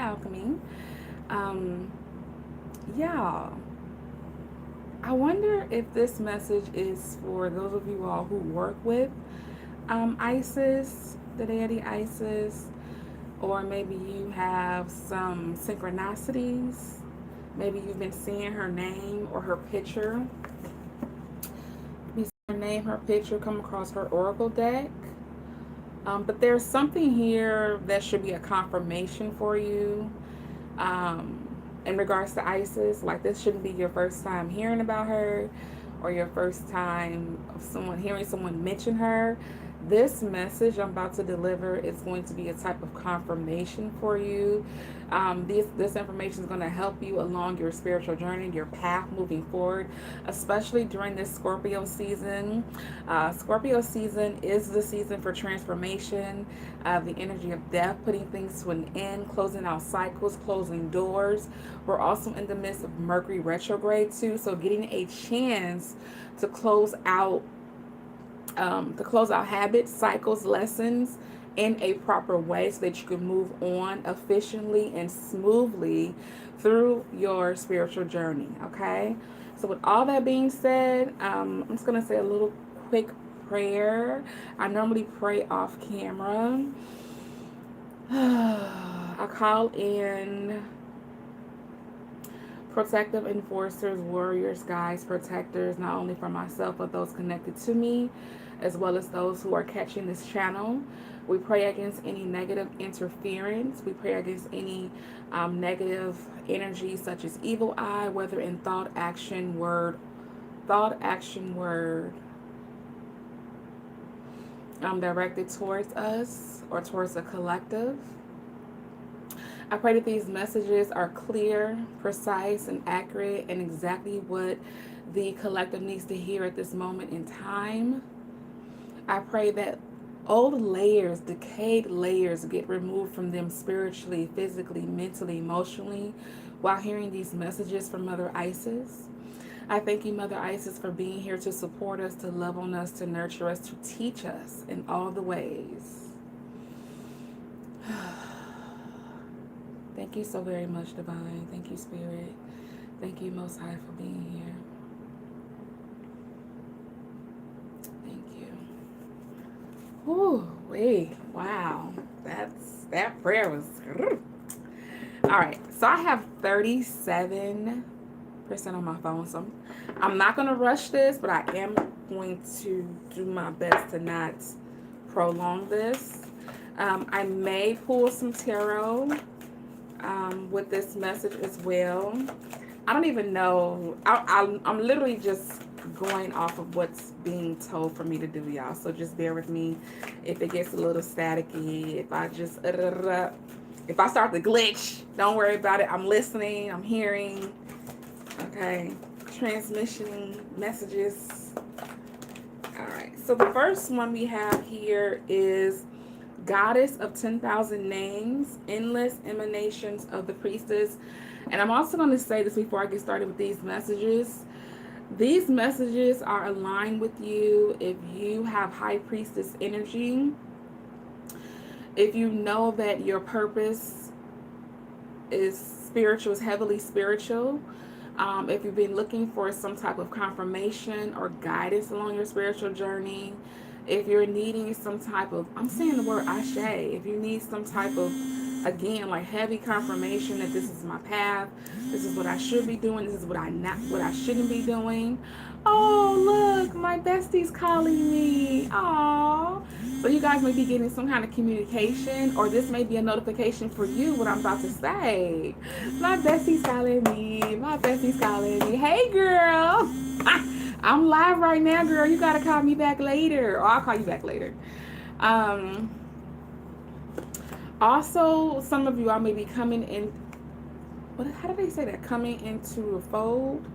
Alchemy. Y'all, I wonder if this message is for those of you all who work with Isis, the deity Isis, or maybe you have some synchronicities. Maybe you've been seeing her name or her picture. You see her name, her picture come across her oracle deck. But there's something here that should be a confirmation for you in regards to Isis. Like, this shouldn't be your first time hearing about her or your first time of someone hearing someone mention her. This message I'm about to deliver is going to be a type of confirmation for you. This information is going to help you along your spiritual journey, your path moving forward, especially during this Scorpio season. Scorpio season is the season for transformation, the energy of death, putting things to an end, closing out cycles, closing doors. We're also in the midst of Mercury retrograde too, so getting a chance to close out habits, cycles, lessons in a proper way so that you can move on efficiently and smoothly through your spiritual journey. Okay, so with all that being said, I'm just going to say a little quick prayer. I normally pray off camera. I call in protective enforcers, warriors, guides, protectors, not only for myself, but those connected to me, as well as those who are catching this channel. We pray against any negative interference. We pray against any negative energy such as evil eye, whether in thought, action, word, directed towards us or towards the collective. I pray that these messages are clear, precise, and accurate, and exactly what the collective needs to hear at this moment in time. I pray that old layers, decayed layers, get removed from them spiritually, physically, mentally, emotionally, while hearing these messages from Mother Isis. I thank you, Mother Isis, for being here to support us, to love on us, to nurture us, to teach us in all the ways. Thank you so very much, Divine. Thank you, Spirit. Thank you, Most High, for being here. Thank you. Ooh, wait, wow. That prayer was... All right, so I have 37% on my phone, so I'm not going to rush this, but I am going to do my best to not prolong this. I may pull some tarot with this message as well. I don't even know. I'm literally just going off of what's being told for me to do, y'all. So just bear with me if it gets a little staticky. If I start to glitch, don't worry about it. I'm listening. I'm hearing. Okay. Transmission messages. All right. So the first one we have here is Goddess of 10,000 Names, Endless Emanations of the Priestess. And I'm also going to say this before I get started with these messages. These messages are aligned with you if you have High Priestess energy. If you know that your purpose is spiritual, is heavily spiritual. If you've been looking for some type of confirmation or guidance along your spiritual journey. If you're needing some type of, I'm saying the word ashe, if you need some type of, again, like heavy confirmation that this is my path, this is what I should be doing, this is what I shouldn't be doing. Oh, look, my bestie's calling me. Aww. So you guys may be getting some kind of communication, or this may be a notification for you, what I'm about to say. My bestie's calling me. My bestie's calling me. Hey, girl. I'm live right now, girl. You gotta call me back later. Or I'll call you back later. Also, some of you, I may be coming in. How do they say that? Coming into a fold.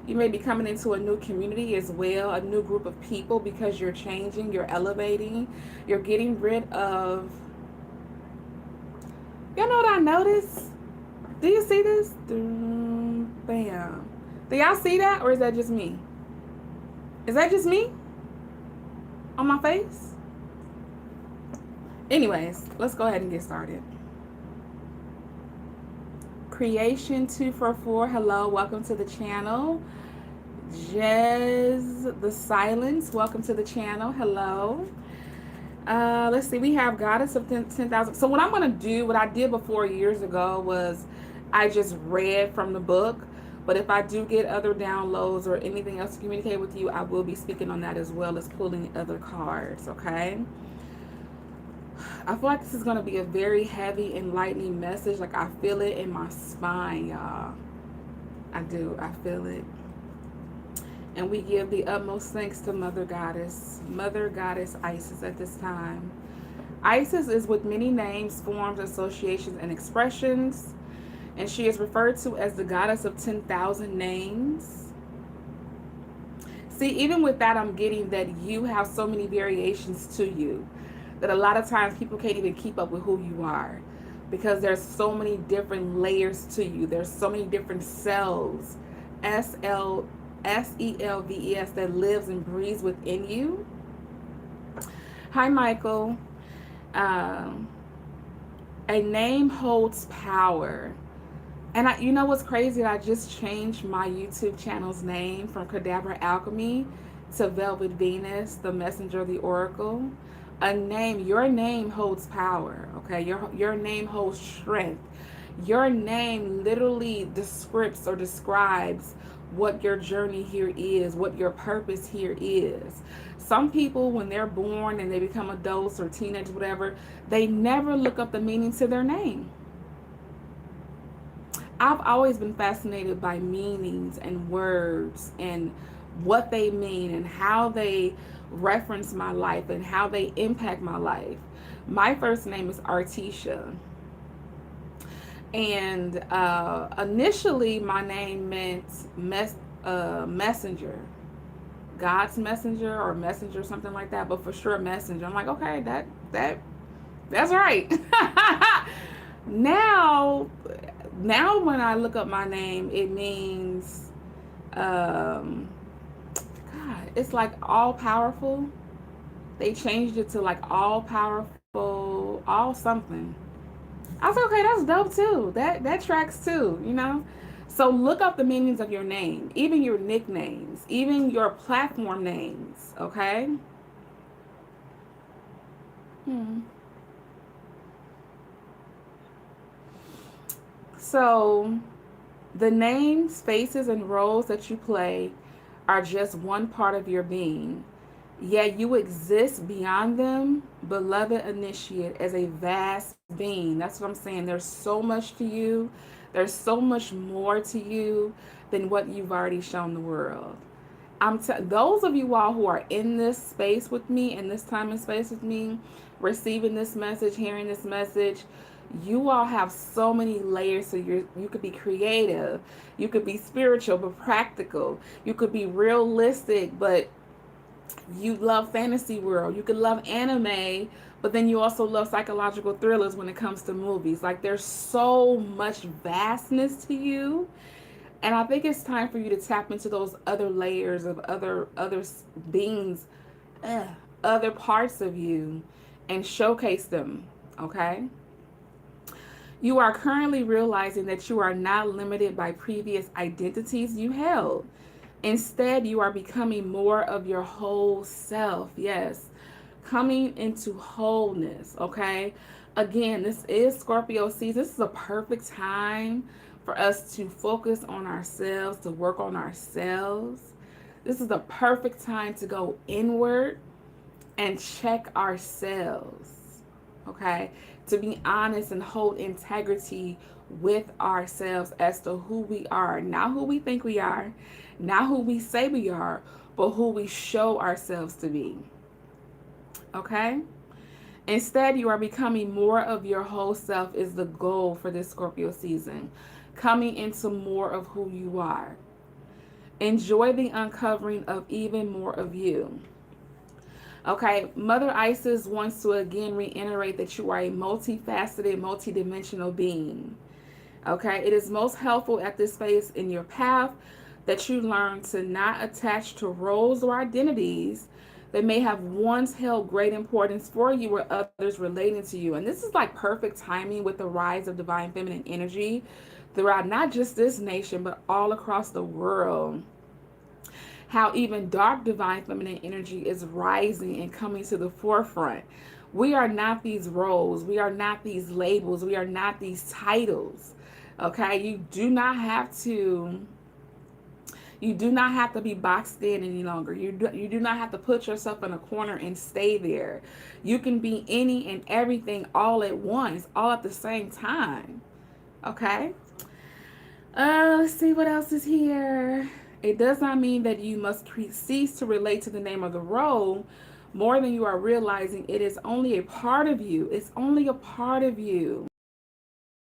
You may be coming into a new community as well, a new group of people, because you're changing, you're elevating, you're getting rid of. You know what I noticed? Do you see this? Bam. Do y'all see that, or is that just me? Is that just me? On my face? Anyways, let's go ahead and get started. Creation 244. Hello, welcome to the channel. Jez the Silence, welcome to the channel. Hello. Let's see, we have Goddess of 10,000. So what I'm going to do, what I did before years ago was I just read from the book. But if I do get other downloads or anything else to communicate with you, I will be speaking on that as well as pulling other cards, okay? I feel like this is going to be a very heavy, enlightening message. Like I feel it in my spine, y'all. I do. I feel it. And we give the utmost thanks to Mother Goddess Isis at this time. Isis is with many names, forms, associations, and expressions, and she is referred to as the goddess of 10,000 names. See, even with that, I'm getting that you have so many variations to you that a lot of times people can't even keep up with who you are because there's so many different layers to you. There's so many different cells, SELVES, that lives and breathes within you. Hi, Michael. A name holds power. And you know what's crazy? I just changed my YouTube channel's name from Kadabra Alchemy to Velvet Venus, the Messenger of the Oracle. Your name holds power, okay? Your name holds strength. Your name literally describes what your journey here is, what your purpose here is. Some people, when they're born and they become adults or teenagers, whatever, they never look up the meaning to their name. I've always been fascinated by meanings and words and what they mean and how they reference my life and how they impact my life. My first name is Artisha. And initially, my name meant messenger, God's messenger or messenger, something like that. But for sure, messenger. I'm like, okay, that's right. Now, when I look up my name, it means, God, it's like all powerful. They changed it to like all powerful, all something. I was like, okay, that's dope too. That tracks too, you know? So look up the meanings of your name, even your nicknames, even your platform names, okay? So the names, faces, and roles that you play are just one part of your being. Yet you exist beyond them, beloved initiate, as a vast being. That's what I'm saying. There's so much to you. There's so much more to you than what you've already shown the world. Those of you all who are in this space with me, in this time and space with me, receiving this message, hearing this message, you all have so many layers. So you could be creative, you could be spiritual but practical, you could be realistic but you love fantasy world, you could love anime, but then you also love psychological thrillers when it comes to movies. Like there's so much vastness to you, and I think it's time for you to tap into those other layers of other beings, other parts of you, and showcase them, okay? You are currently realizing that you are not limited by previous identities you held. Instead, you are becoming more of your whole self. Yes, coming into wholeness, okay? Again, this is Scorpio season. This is a perfect time for us to focus on ourselves, to work on ourselves. This is the perfect time to go inward and check ourselves, okay? To be honest and hold integrity with ourselves as to who we are, not who we think we are, not who we say we are, but who we show ourselves to be, okay? Instead, you are becoming more of your whole self is the goal for this Scorpio season. Coming into more of who you are. Enjoy the uncovering of even more of you. Okay, Mother Isis wants to again reiterate that you are a multifaceted, multidimensional being. Okay, it is most helpful at this phase in your path that you learn to not attach to roles or identities that may have once held great importance for you or others relating to you. And this is like perfect timing with the rise of divine feminine energy throughout not just this nation, but all across the world. How even dark divine feminine energy is rising and coming to the forefront. We are not these roles, we are not these labels, we are not these titles. Okay, you do not have to be boxed in any longer. You do not have to put yourself in a corner and stay there. You can be any and everything all at once, all at the same time. Okay? Let's see what else is here. It does not mean that you must cease to relate to the name of the role more than you are realizing it is only a part of you. It's only a part of you.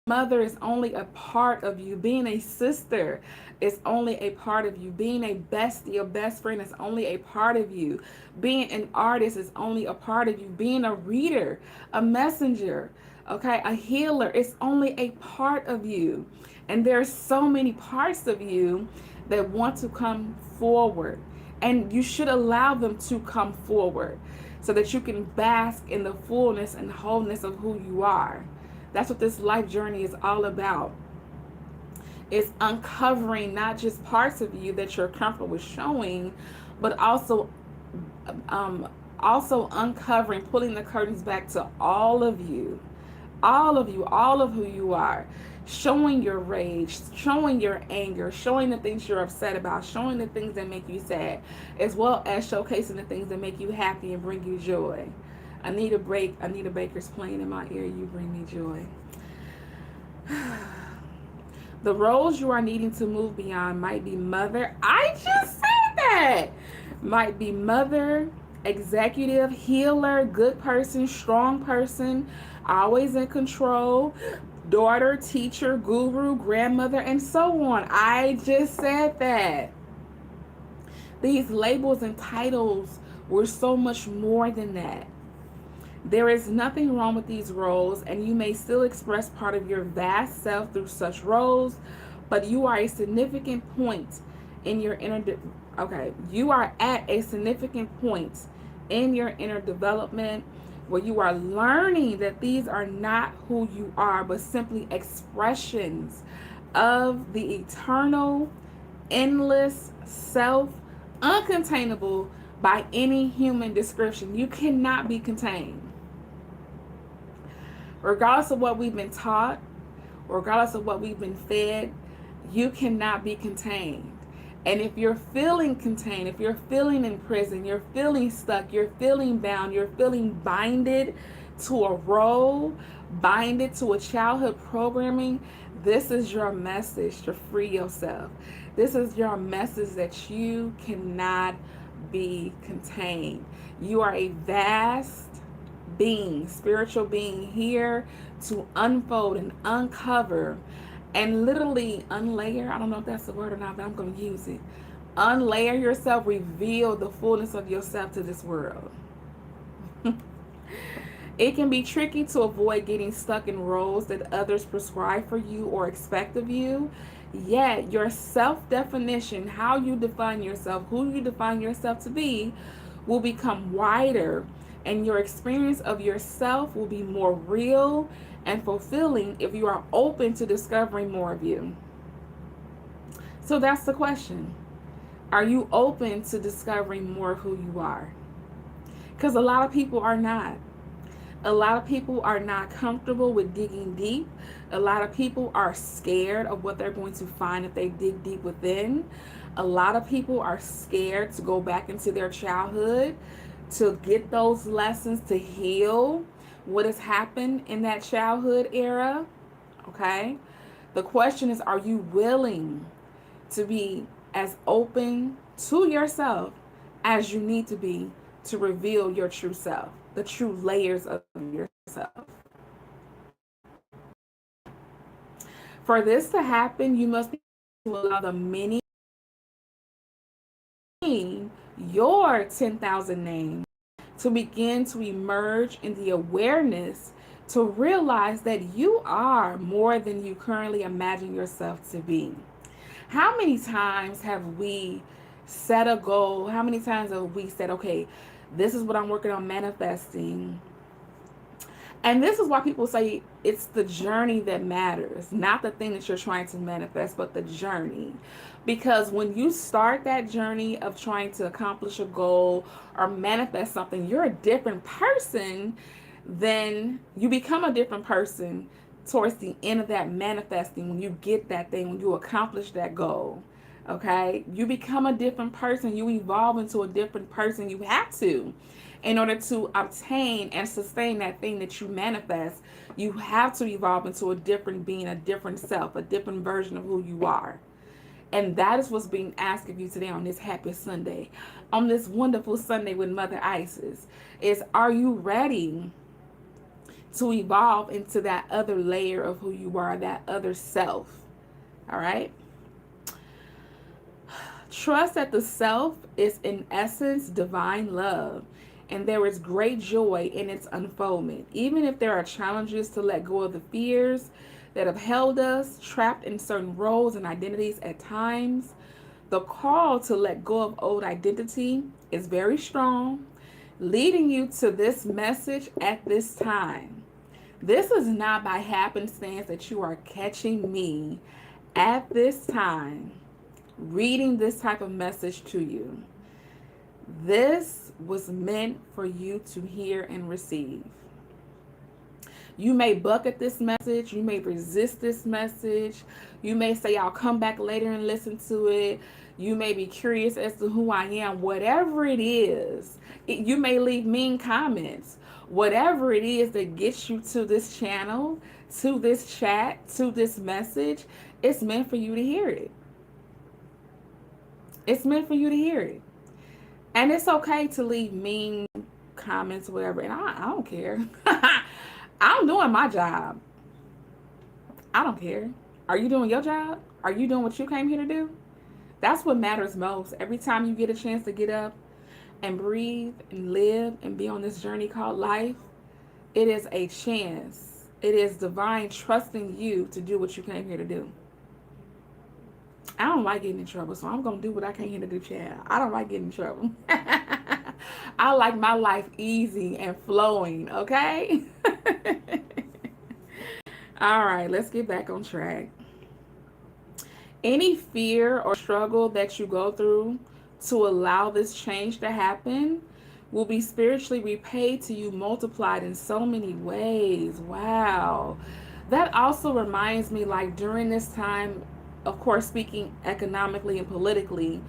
Mother is only a part of you. Being a sister is only a part of you. Being a bestie or best friend is only a part of you. Being an artist is only a part of you. Being a reader, a messenger, okay, a healer is only a part of you. And there's so many parts of you that want to come forward. And you should allow them to come forward so that you can bask in the fullness and wholeness of who you are. That's what this life journey is all about. It's uncovering not just parts of you that you're comfortable with showing, but also uncovering, pulling the curtains back to all of you, all of who you are, showing your rage, showing your anger, showing the things you're upset about, showing the things that make you sad, as well as showcasing the things that make you happy and bring you joy. Anita Baker's playing in my ear. You bring me joy. The roles you are needing to move beyond might be mother. I just said that. Might be mother, executive, healer, good person, strong person, always in control, daughter, teacher, guru, grandmother, and so on. I just said that. These labels and titles were so much more than that. There is nothing wrong with these roles, and you may still express part of your vast self through such roles, but you are a significant point in your you are at a significant point in your inner development where you are learning that these are not who you are, but simply expressions of the eternal, endless self, uncontainable by any human description. You cannot be contained. Regardless of what we've been taught, regardless of what we've been fed, you cannot be contained. And if you're feeling contained, if you're feeling in prison, you're feeling stuck, you're feeling bound, you're feeling binded to a role, binded to a childhood programming, this is your message to free yourself. This is your message that you cannot be contained. You are a vast being, spiritual being here to unfold and uncover and literally unlayer. I don't know if that's the word or not, but I'm going to use it. Unlayer yourself, reveal the fullness of yourself to this world. It can be tricky to avoid getting stuck in roles that others prescribe for you or expect of you. Yet, your self-definition, how you define yourself, who you define yourself to be, will become wider, and your experience of yourself will be more real and fulfilling if you are open to discovering more of you. So that's the question. Are you open to discovering more of who you are? Because a lot of people are not. A lot of people are not comfortable with digging deep. A lot of people are scared of what they're going to find if they dig deep within. A lot of people are scared to go back into their childhood, to get those lessons, to heal what has happened in that childhood era. Okay? The question is, are you willing to be as open to yourself as you need to be to reveal your true self, the true layers of yourself? For this to happen, you must be able to allow the many, your 10,000 names, to begin to emerge in the awareness to realize that you are more than you currently imagine yourself to be. How many times have we set a goal? How many times have we said, okay, This is what I'm working on manifesting. And this is why people say it's the journey that matters, not the thing that you're trying to manifest, but the journey. Because when you start that journey of trying to accomplish a goal or manifest something, you're a different person. Then you become a different person towards the end of that manifesting, when you get that thing, when you accomplish that goal. Okay? You become a different person. You evolve into a different person. You have to, in order to obtain and sustain that thing that you manifest. You have to evolve into a different being, a different self, a different version of who you are. And that is what's being asked of you today on this happy Sunday, on this wonderful Sunday with Mother Isis, is, are you ready to evolve into that other layer of who you are, that other self? All right? Trust that the self is in essence divine love, and there is great joy in its unfoldment. Even if there are challenges to let go of the fears that have held us trapped in certain roles and identities at times, the call to let go of old identity is very strong, leading you to this message at this time. This is not by happenstance that you are catching me at this time reading this type of message to you. This was meant for you to hear and receive. You may buck at this message. You may resist this message. You may say, I'll come back later and listen to it. You may be curious as to who I am. Whatever it is, you may leave mean comments. Whatever it is that gets you to this channel, to this chat, to this message, it's meant for you to hear it. It's meant for you to hear it. And it's okay to leave mean comments or whatever. And I don't care. I'm doing my job. I don't care. Are you doing your job? Are you doing what you came here to do? That's what matters most. Every time you get a chance to get up and breathe and live and be on this journey called life, it is a chance. It is divine trusting you to do what you came here to do. I don't like getting in trouble, so I'm going to do what I came here to do, child. I don't like getting in trouble. I like my life easy and flowing, okay? All right, let's get back on track. Any fear or struggle that you go through to allow this change to happen will be spiritually repaid to you, multiplied in so many ways. Wow. That also reminds me, like, during this time, of course, speaking economically and politically,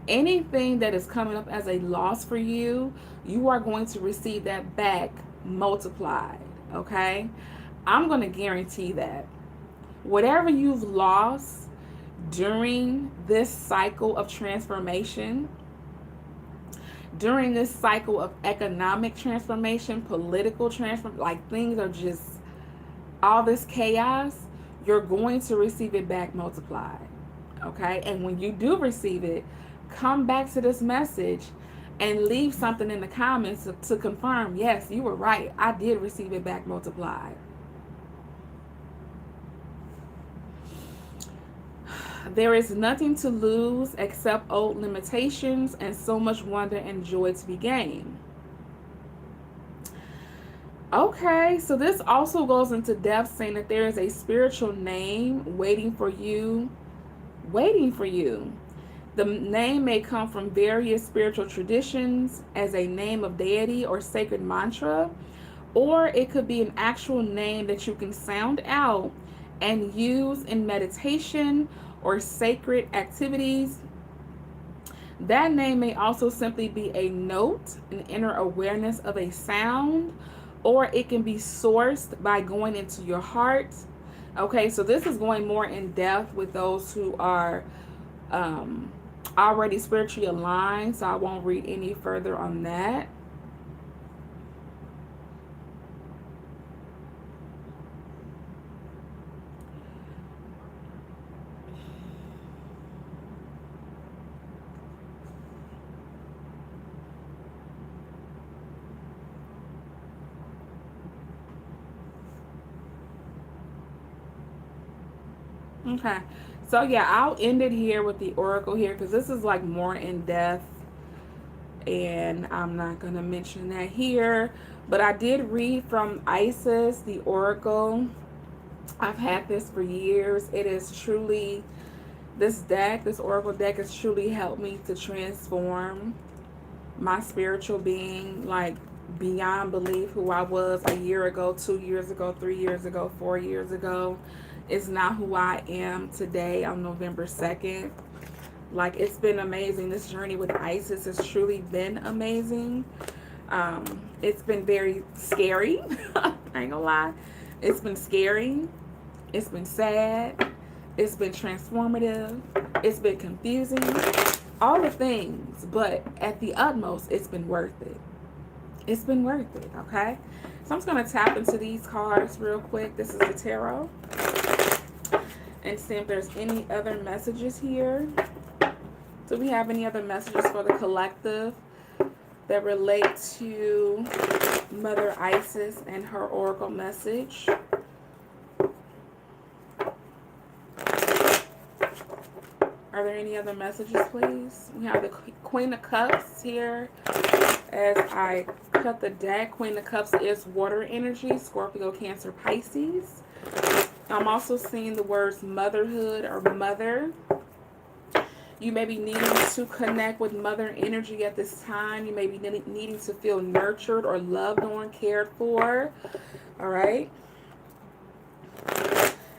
anything that is coming up as a loss for you, you are going to receive that back multiplied. Okay? I'm going to guarantee that. Whatever you've lost during this cycle of transformation, during this cycle of economic transformation, political transformation, like things are just all this chaos, you're going to receive it back multiplied. Okay? And when you do receive it, come back to this message and leave something in the comments to confirm, yes, you were right. I did receive it back multiplied. There is nothing to lose except old limitations and so much wonder and joy to be gained. Okay, so this also goes into depth, saying that there is a spiritual name waiting for you. Waiting for you. The name may come from various spiritual traditions as a name of deity or sacred mantra, or it could be an actual name that you can sound out and use in meditation or sacred activities. That name may also simply be a note, an inner awareness of a sound, or it can be sourced by going into your heart. Okay, so this is going more in depth with those who are already spiritually aligned, so I won't read any further on that. Okay, so yeah, I'll end it here with the oracle here because this is like more in depth and I'm not going to mention that here. But I did read from Isis, the Oracle. I've had this for years. It is truly, this deck, this Oracle deck has truly helped me to transform my spiritual being, like beyond belief. Who I was a year ago, 2 years ago, 3 years ago, 4 years ago is not who I am today on November 2nd. Like, it's been amazing. This journey with Isis has truly been amazing. It's been very scary. I ain't gonna lie. It's been scary. It's been sad. It's been transformative. It's been confusing. All the things. But at the utmost, it's been worth it. It's been worth it, okay? So I'm just going to tap into these cards real quick. This is the tarot. And see if there's any other messages here. Do we have any other messages for the collective that relate to Mother Isis and her oracle message? Are there any other messages, please? We have the Queen of Cups here. As I cut the deck, Queen of Cups is water energy, Scorpio, Cancer, Pisces. I'm also seeing the words motherhood or mother. You may be needing to connect with mother energy at this time. You may be needing to feel nurtured or loved on, cared for. All right.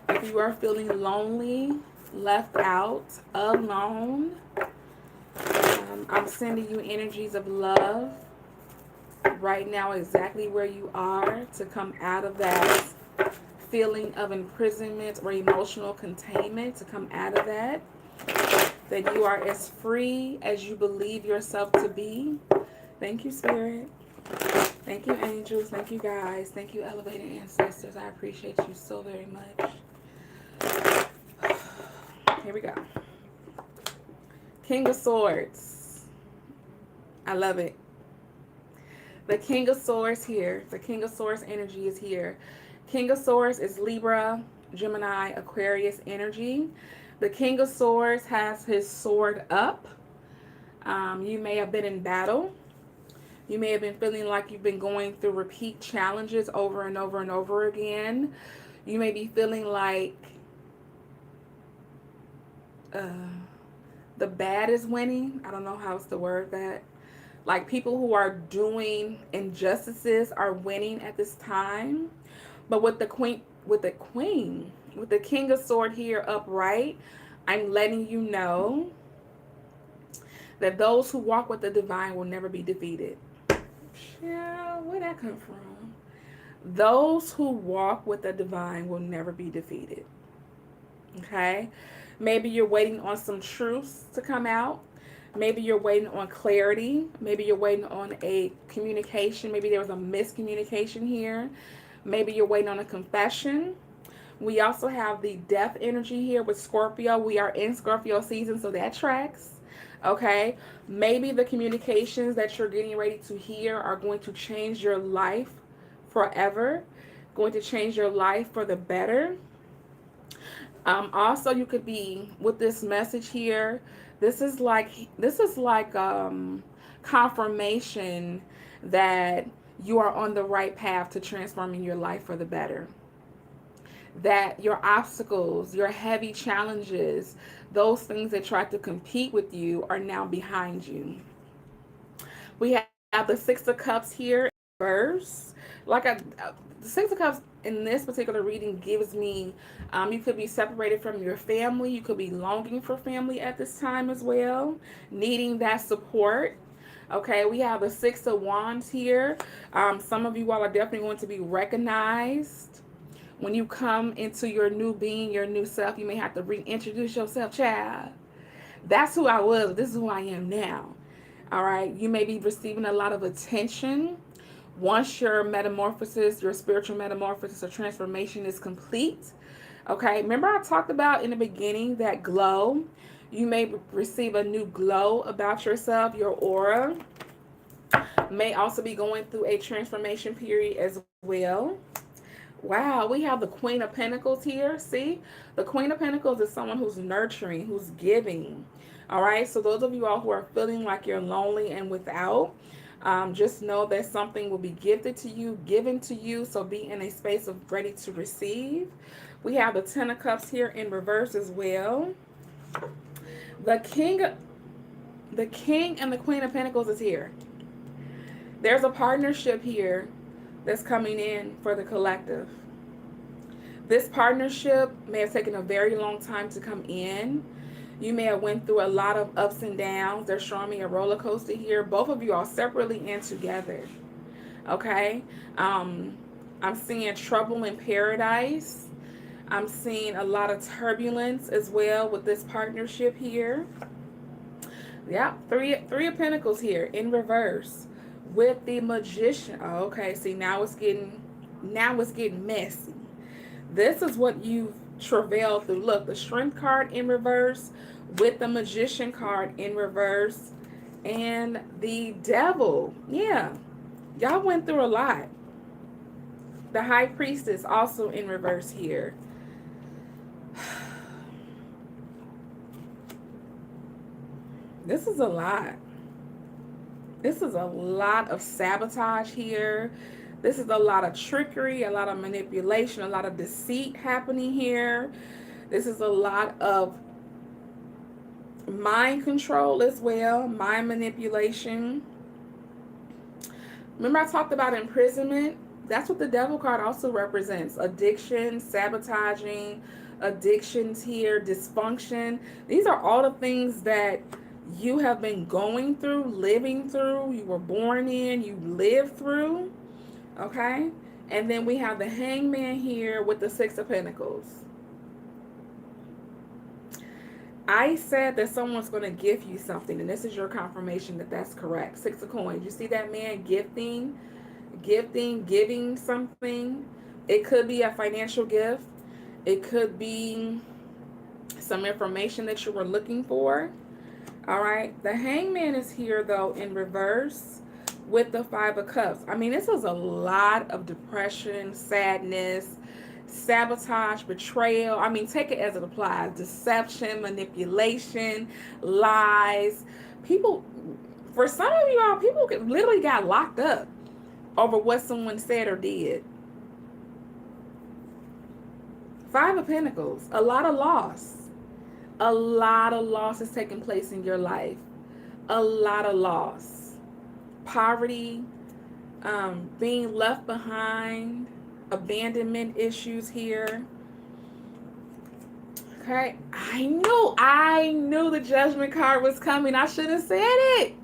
If you are feeling lonely, left out, alone, I'm sending you energies of love right now, exactly where you are, to come out of that feeling of imprisonment or emotional containment, to come out of that. That you are as free as you believe yourself to be. Thank you, Spirit. Thank you, angels. Thank you, guys. Thank you, elevated ancestors. I appreciate you so very much. Here we go. King of Swords. I love it. The King of Swords here. The King of Swords energy is here. King of Swords is Libra, Gemini, Aquarius energy. The King of Swords has his sword up. You may have been in battle. You may have been feeling like you've been going through repeat challenges over and over and over again. You may be feeling like the bad is winning. I don't know how else to word that. Like, people who are doing injustices are winning at this time. But with the King of Swords here upright, I'm letting you know that those who walk with the divine will never be defeated. Yeah, where'd that come from? Those who walk with the divine will never be defeated. Okay? Maybe you're waiting on some truths to come out. Maybe you're waiting on clarity. Maybe you're waiting on a communication. Maybe there was a miscommunication here. Maybe you're waiting on a confession. We also have the death energy here with Scorpio. We are in Scorpio season, so that tracks. Okay? Maybe the communications that you're getting ready to hear are going to change your life forever. Going to change your life for the better. Also, you could be with this message here. This is like confirmation that you are on the right path to transforming your life for the better. That your obstacles, your heavy challenges, those things that try to compete with you are now behind you. We have the Six of Cups here. Verse, the Six of Cups in this particular reading gives me, you could be separated from your family. You could be longing for family at this time as well, needing that support. Okay, we have the Six of Wands here. Some of you all are definitely going to be recognized when you come into your new being, your new self. You may have to reintroduce yourself, child. That's who I was. This is who I am now. All right, you may be receiving a lot of attention. Once your metamorphosis, your spiritual metamorphosis or transformation is complete. Okay, remember I talked about in the beginning that glow. You may receive a new glow about yourself. Your aura may also be going through a transformation period as well. Wow, we have the Queen of Pentacles here. See, the Queen of Pentacles is someone who's nurturing, who's giving. All right, so those of you all who are feeling like you're lonely and without, just know that something will be gifted to you, given to you. So be in a space of ready to receive. We have the Ten of Cups here in reverse as well. The King, the King and the Queen of Pentacles is here. There's a partnership here that's coming in for the collective. This partnership may have taken a very long time to come in. You may have went through a lot of ups and downs. They're showing me a roller coaster here. Both of you all separately and together. Okay? I'm seeing trouble in paradise. I'm seeing a lot of turbulence as well with this partnership here. Yeah, three of Pentacles here in reverse with the Magician. Oh, okay, see now it's getting messy. This is what you've travailed through. Look, the Strength card in reverse with the Magician card in reverse and the Devil. Yeah, y'all went through a lot. The High Priestess also in reverse here. This is a lot. This is a lot of sabotage here. This is a lot of trickery, a lot of manipulation, a lot of deceit happening here. This is a lot of mind control as well, mind manipulation. Remember I talked about imprisonment? That's what the Devil card also represents. Addiction, sabotaging, addictions here, dysfunction. These are all the things that you have been going through, living through, you were born in, you lived through. Okay? And then we have the Hangman here with the Six of Pentacles. I said that someone's going to give you something, and this is your confirmation that that's correct. Six of Coins. You see that man giving something. It could be a financial gift. It could be some information that you were looking for. All right. The Hangman is here, though, in reverse with the Five of Cups. I mean, this is a lot of depression, sadness, sabotage, betrayal. I mean, take it as it applies. Deception, manipulation, lies. People, for some of you all, people literally got locked up over what someone said or did. Five of Pentacles, a lot of loss. A lot of loss is taking place in your life. A lot of loss. Poverty, being left behind, abandonment issues here. Okay, I knew the Judgment card was coming. I should have said it.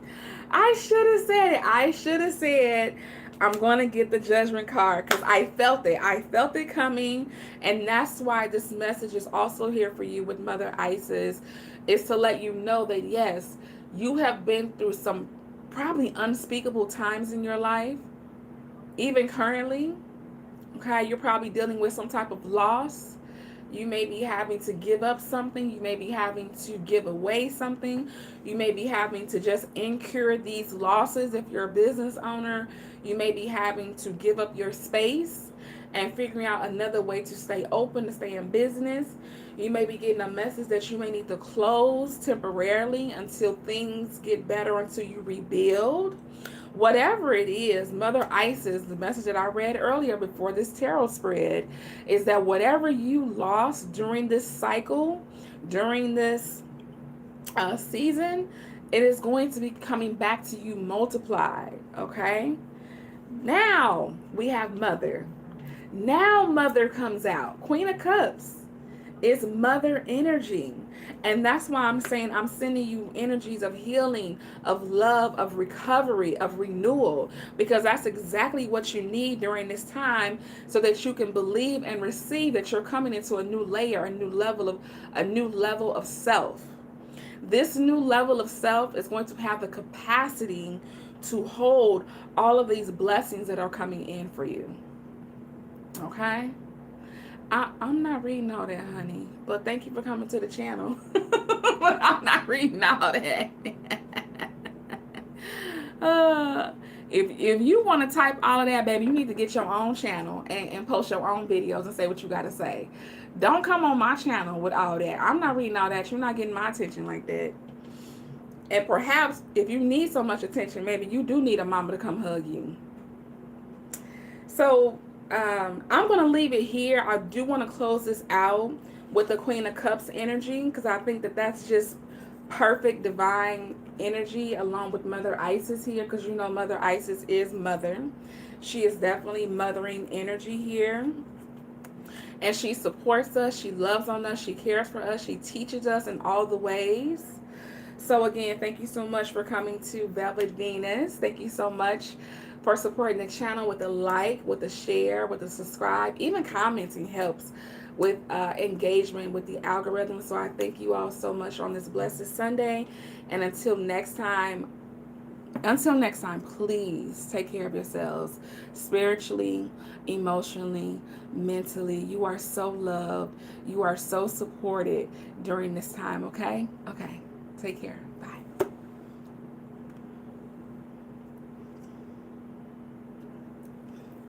I should have said, I'm going to get the Judgment card because I felt it. I felt it coming. And that's why this message is also here for you with Mother Isis, is to let you know that, yes, you have been through some probably unspeakable times in your life, even currently. Okay, you're probably dealing with some type of loss. You may be having to give up something. You may be having to give away something. You may be having to just incur these losses if you're a business owner. You may be having to give up your space and figuring out another way to stay open, to stay in business. You may be getting a message that you may need to close temporarily until things get better, until you rebuild. Whatever it is, Mother Isis, the message that I read earlier before this tarot spread, is that whatever you lost during this cycle, during this season, it is going to be coming back to you multiplied, okay? Now we have Mother. Now Mother comes out. Queen of Cups is Mother energy. And that's why I'm saying I'm sending you energies of healing, of love, of recovery, of renewal, because that's exactly what you need during this time, so that you can believe and receive that you're coming into a new layer, a new level of self. This new level of self is going to have the capacity to hold all of these blessings that are coming in for you. Okay? I'm not reading all that, honey. But thank you for coming to the channel. But I'm not reading all that. If you want to type all of that, baby, you need to get your own channel and post your own videos and say what you got to say. Don't come on my channel with all that. I'm not reading all that. You're not getting my attention like that. And perhaps if you need so much attention, maybe you do need a mama to come hug you. So I'm going to leave it here. I do want to close this out with the Queen of Cups energy, because I think that that's just perfect divine energy along with Mother Isis here, because you know Mother Isis is mother. She is definitely mothering energy here. And she supports us. She loves on us. She cares for us. She teaches us in all the ways. So again, thank you so much for coming to Velvet Venus. Thank you so much for supporting the channel with a like, with a share, with a subscribe. Even commenting helps with engagement with the algorithm. So I thank you all so much on this blessed Sunday. And until next time, please take care of yourselves spiritually, emotionally, mentally. You are so loved. You are so supported during this time, okay? Okay. Take care.